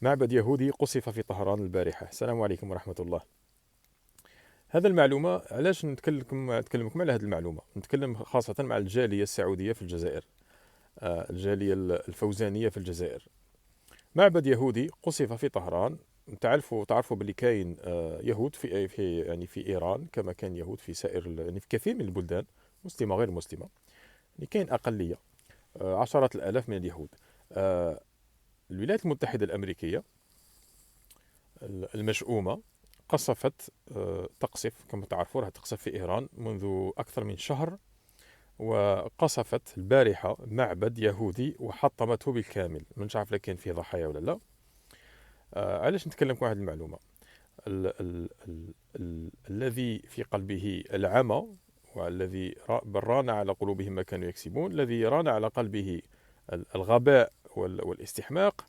معبد يهودي قصف في طهران البارحة. السلام عليكم ورحمة الله. هذا المعلومة علاش نتكلمكم على هذه المعلومة. نتكلم خاصة مع الجالية السعودية في الجزائر، الجالية الفوزانية في الجزائر. معبد يهودي قصف في طهران. تعرفوا باللي كاين يهود في ايران، كما كان يهود في سائر يعني في كثير من البلدان مسلمة غير مسلمة. يعني كاين أقلية، عشرات الآلاف من اليهود. الولايات المتحدة الأمريكية المشؤومة قصفت، تقصف كما تعرفون، تقصف في إيران منذ أكثر من شهر، وقصفت البارحة معبد يهودي وحطمته بالكامل. من عارف كان فيه ضحايا ولا لا. علاش نتكلم عن هذه المعلومة؟ الذي في قلبه العمى، والذي ران على قلوبهم ما كانوا يكسبون، الذي ران على قلبه الغباء والاستحماق.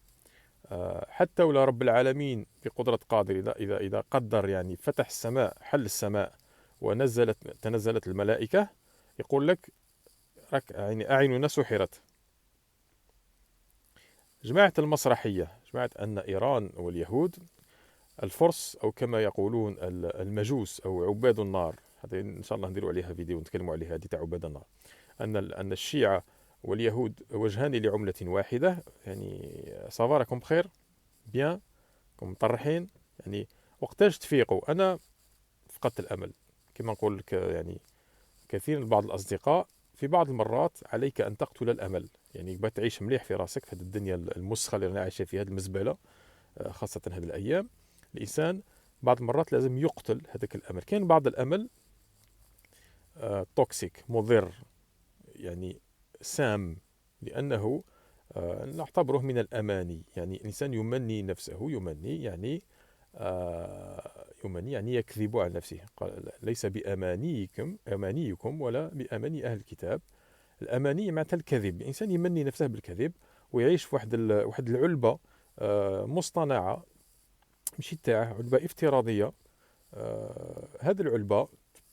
حتى ولا رب العالمين بقدرة قادر، إذا قدر يعني فتح السماء، حل السماء تنزلت الملائكة، يقول لك يعني أعيننا سحرت. جماعة المسرحية، جماعة أن إيران واليهود الفرس، أو كما يقولون المجوس أو عباد النار. هذا إن شاء الله نديروا عليها فيديو ونتكلموا عليها، هذه تاع عباد النار. أن الشيعة واليهود وجهان لعملة واحدة. يعني صافا بخير بيان، مطرحين. يعني وقتاش تفيقوا؟ أنا فقدت الأمل كما نقول لك. يعني كثير من بعض الأصدقاء في بعض المرات عليك أن تقتل الأمل. يعني بغيت تعيش مليح في راسك في هذه الدنيا المسخة اللي رانا عايشين فيها، هذه المزبلة، خاصة هذه الأيام. الإنسان بعض المرات لازم يقتل هذاك الأمل. كاين بعض الأمل توكسيك، مضر، يعني سام، لأنه نعتبره من الأماني. يعني الإنسان يمني نفسه، يمني يعني يكذب على نفسه. قال ليس بأمانيكم ولا بأماني أهل الكتاب. الأماني معناتها الكذب. الإنسان يمني نفسه بالكذب ويعيش في واحد العلبة مصطنعة، ماشي تاعه، علبة افتراضية. هذه العلبة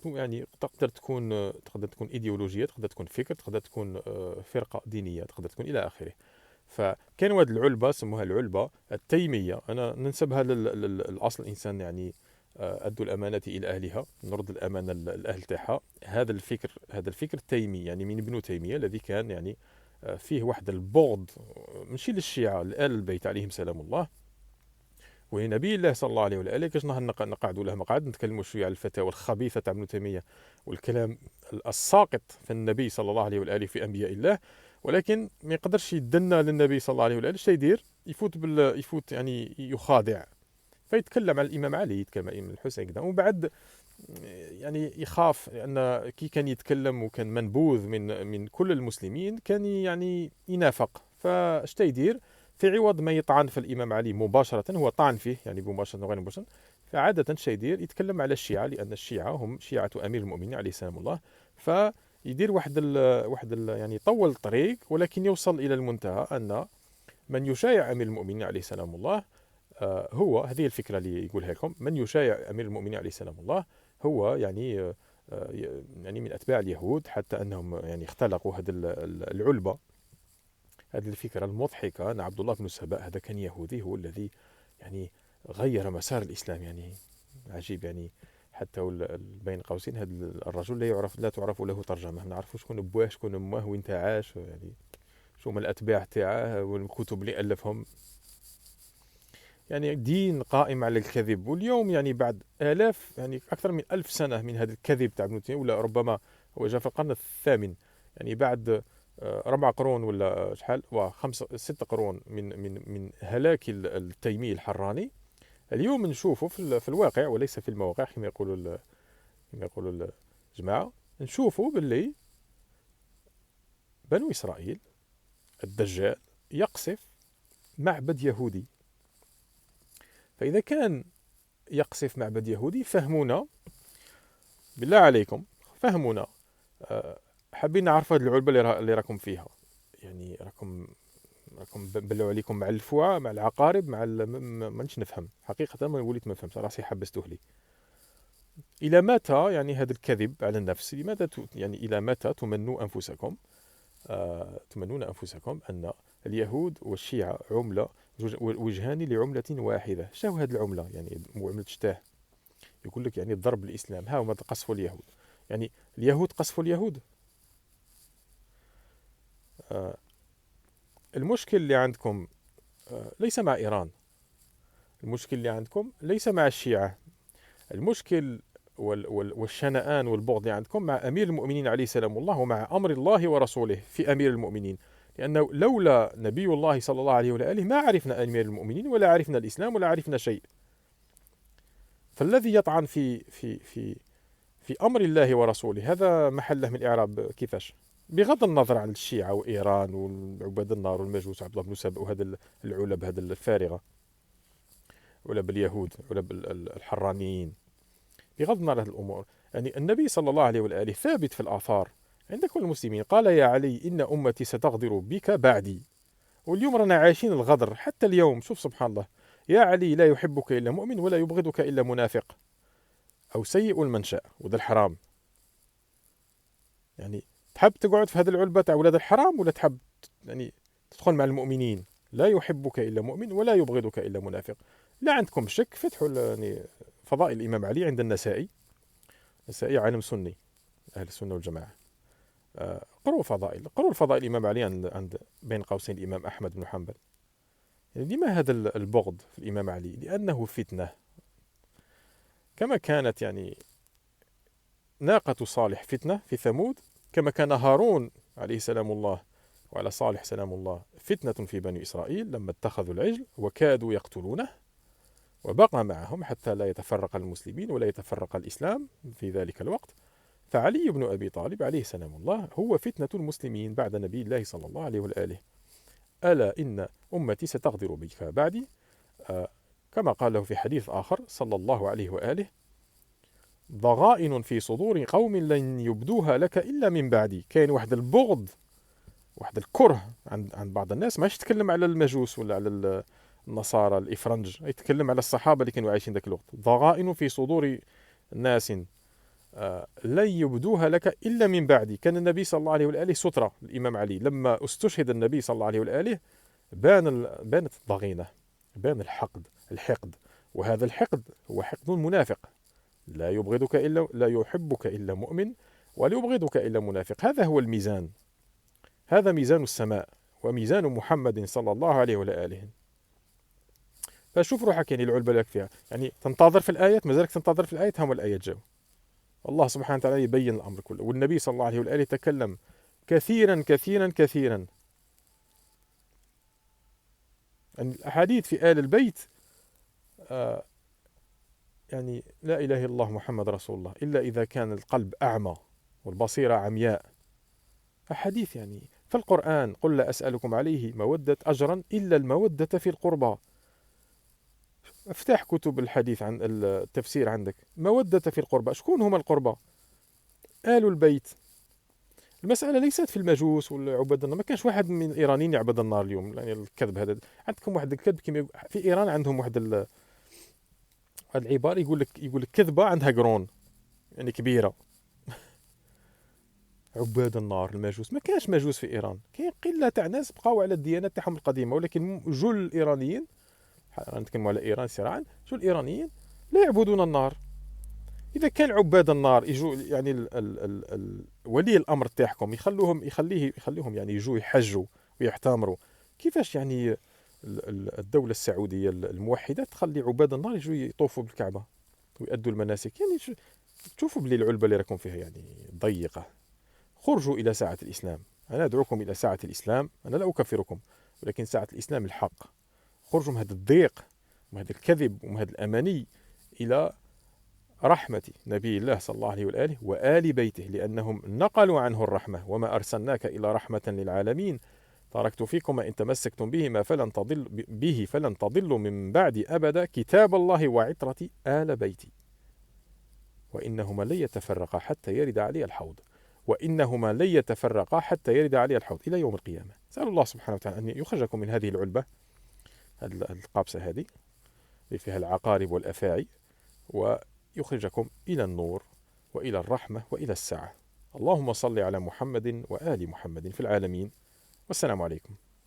يعني تقدر تكون ايديولوجيه، تقدر تكون فكر، تقدر تكون فرقه دينيه، تقدر تكون الى اخره. فكان واحد العلبه سموها العلبه التيميه. انا ننسبها للاصل الانسان، يعني ادوا الامانه الى اهلها، نرد الامانه للاهل تاعها. هذا الفكر التيمي، يعني من ابن تيميه، الذي كان يعني فيه واحد البغض، ماشي للشيعه، لآل البيت عليهم سلام الله ونبي الله صلى الله عليه وآله. كاش نهار نقعدوا له مقعد نتكلموا شويه على الفتاوى الخبيثه تاع ابن تيميه والكلام الساقط في النبي صلى الله عليه وآله في انبياء الله. ولكن ما يقدرش يدنا للنبي صلى الله عليه وآله. اش يدير؟ يفوت يعني يخادع، فيتكلم على الامام علي، يتكلم على الامام الحسين كذا. ومن بعد يعني يخاف، لان كي كان يتكلم وكان منبوذ من كل المسلمين، كان يعني ينافق. فاش يدير؟ في عوض ما يطعن في الامام علي مباشره، هو طعن فيه يعني مباشره وغير مباشره. فعاده يدير يتكلم على الشيعه، لان الشيعه هم شيعه امير المؤمنين عليه سلام الله. فيدير يعني يطول الطريق، ولكن يوصل الى المنتهى ان من يشايع امير المؤمنين عليه سلام الله، هو هذه الفكرة اللي يقولها لكم. من يشايع أمير المؤمنين عليه سلام الله هو يعني يعني من أتباع اليهود، حتى أنهم يعني اختلقوا هذه العلبة، هذه الفكرة المضحكة أن عبد الله بن سبأ هذا كان يهودي، هو الذي يعني غير مسار الإسلام. يعني عجيب. يعني حتى بين قوسين هذا الرجل لا تعرف له ترجمة، ما نعرفوا شكون بواه، شكون امه، وين عاش، يعني شو من الأتباع تاعه والكتب اللي ألفهم. يعني دين قائم على الكذب. واليوم يعني بعد آلاف، يعني أكثر من 1000 سنة من هذا الكذب تاع ابن تيمية، ولا ربما هو جاء في القرن الثامن، يعني بعد 4 قرون ولا شحال، وخمسة 6 قرون من هلاك التيمي الحراني. اليوم نشوفه في الواقع وليس في المواقع، كما يقولوا الجماعة. نشوفوا باللي بنو إسرائيل الدجال يقصف معبد يهودي. فإذا كان يقصف معبد يهودي، فهمونا بالله عليكم، فهمونا. حابين نعرفوا هذه العلبة اللي راكم فيها. يعني راكم بلوا عليكم مع الفوعة، مع العقارب، مع مانيش نفهم حقيقة. ما وليت ما نفهمش راسي، حبسته لي. إلى متى يعني هذا الكذب على النفس؟ يعني إلى متى تمنون أنفسكم أن اليهود والشيعة عملة وجهان لعملة واحدة. شنو هذه العملة؟ يعني عملة شتاه؟ يقول لك يعني ضرب الإسلام، ها هما قصفوا اليهود. يعني اليهود قصفوا اليهود. آه، المشكل اللي عندكم ليس مع إيران، المشكل اللي عندكم ليس مع الشيعة، المشكل والشنآن والبغض اللي عندكم مع أمير المؤمنين عليه سلام الله، ومع أمر الله ورسوله في أمير المؤمنين. لأنه لولا نبي الله صلى الله عليه وآله ما عرفنا أمير المؤمنين، ولا عرفنا الإسلام، ولا عرفنا شيء. فالذي يطعن في أمر الله ورسوله هذا محله من الإعراب كيفاش؟ بغض النظر عن الشيعة وإيران وعباد النار والمجوس وعبد الله بن سبأ وهذا العلب هذا الفارغة، علب اليهود، علب الحرانيين. بغض النظر عن هذه الأمور، يعني النبي صلى الله عليه وآله ثابت في الآثار عند كل المسلمين، قال يا علي إن أمتي ستغدر بك بعدي. واليوم رانا عايشين الغدر حتى اليوم. شوف سبحان الله، يا علي لا يحبك إلا مؤمن ولا يبغضك إلا منافق أو سيء المنشأ، وذا الحرام. يعني تحب تقعد في هذه العلبة تاع ولاد الحرام، ولا تحب يعني تدخل مع المؤمنين؟ لا يحبك إلا مؤمن ولا يبغضك إلا منافق. لا عندكم شك، فتحوا يعني فضائل الإمام علي عند النسائي. النسائي عالم سني أهل السنة والجماعة. قروا الفضائل الإمام علي عند بين قوسين الإمام أحمد بن حنبل. يعني لما هذا البغض في الإمام علي؟ لأنه فتنة، كما كانت يعني ناقة صالح فتنة في ثمود، كما كان هارون عليه سلام الله وعلى صالح سلام الله فتنة في بني إسرائيل لما اتخذوا العجل وكادوا يقتلونه، وبقى معهم حتى لا يتفرق المسلمين ولا يتفرق الإسلام في ذلك الوقت. فعلي بن أبي طالب عليه سلام الله هو فتنة المسلمين بعد نبي الله صلى الله عليه وآله. ألا إن أمتي ستغدر بك بعدي، كما قال له في حديث آخر صلى الله عليه وآله: ضغائن في صدور قوم لن يبدوها لك إلا من بعدي. كاين واحد البغض، واحد الكره عند بعض الناس، ماش يتكلم على المجوس ولا على النصارى الإفرنج، يتكلم على الصحابة اللي كانوا عايشين ذاك الوقت. ضغائن في صدور ناس لن يبدوها لك إلا من بعدي. كان النبي صلى الله عليه وآله سترة الإمام علي، لما استشهد النبي صلى الله عليه وآله بانت الضغينة، بان الحقد. وهذا الحقد هو حقد منافق، لا يحبك إلا مؤمن ولا يبغضك إلا منافق. هذا هو الميزان، هذا ميزان السماء وميزان محمد صلى الله عليه وآله. فشوف روحك يعني العلبة لك فيها، يعني تنتظر في الآيات، مازالك تنتظر في الآيات، هم الآيات جاو. الله سبحانه وتعالى يبين الأمر كله، والنبي صلى الله عليه وآله تكلم كثيرا كثيرا كثيرا. يعني الأحاديث في آل البيت يعني لا إله إلا الله محمد رسول الله، إلا إذا كان القلب أعمى والبصيرة عمياء. أحاديث يعني في القرآن: قل لا أسألكم عليه مودة أجرا إلا المودة في القربى. افتح كتب الحديث عن التفسير عندك، مودة في القربى. شكون هما القربى؟ آل البيت. المسألة ليست في المجوس والعباد النار. ما كانش واحد من الإيرانيين يعبد النار اليوم، يعني الكذب هذا. عندكم واحد الكذب كما في إيران عندهم واحد العبارة، يقول لك كذبة عندها قرون، يعني كبيرة. عباد النار المجوس، ما كانش مجوس في إيران، كاين قلة تاع ناس بقاو على الديانات تاعهم القديمة، ولكن جل الإيرانيين، نتكلموا على إيران سراعا، جل الإيرانيين لا يعبدون النار. إذا كان عباد النار يجوا يعني ولي الأمر تاعكم يخليهم يعني يجوا يحجوا ويحتمروا، كيفاش يعني الدولة السعودية الموحدة تخلي عباد النار يجوا يطوفوا بالكعبة ويؤدوا المناسك؟ يعني تشوفوا بلي العلبة اللي راكم فيها يعني ضيقة. خرجوا إلى ساعة الإسلام. أنا أدعوكم إلى ساعة الإسلام، أنا لا أكفركم، ولكن ساعة الإسلام الحق. خرجوا من هذا الضيق ومن هذا الكذب ومن هذا الأماني إلى رحمة نبي الله صلى الله عليه وآله وآل بيته، لأنهم نقلوا عنه الرحمة: وما أرسلناك إلا رحمة للعالمين، تركت فيكم ما إن تمسكتم به فلن تضلوا من بعد أبدا، كتاب الله وعترتي آل بيتي، وإنهما لن يتفرقا حتى يرد علي الحوض، وإنهما لن يتفرقا حتى يرد علي الحوض إلى يوم القيامة. سأل الله سبحانه وتعالى أن يخرجكم من هذه العلبة، القابسة هذه اللي فيها العقارب والأفاعي، ويخرجكم إلى النور وإلى الرحمة وإلى السعة. اللهم صل على محمد وآل محمد في العالمين، والسلام عليكم.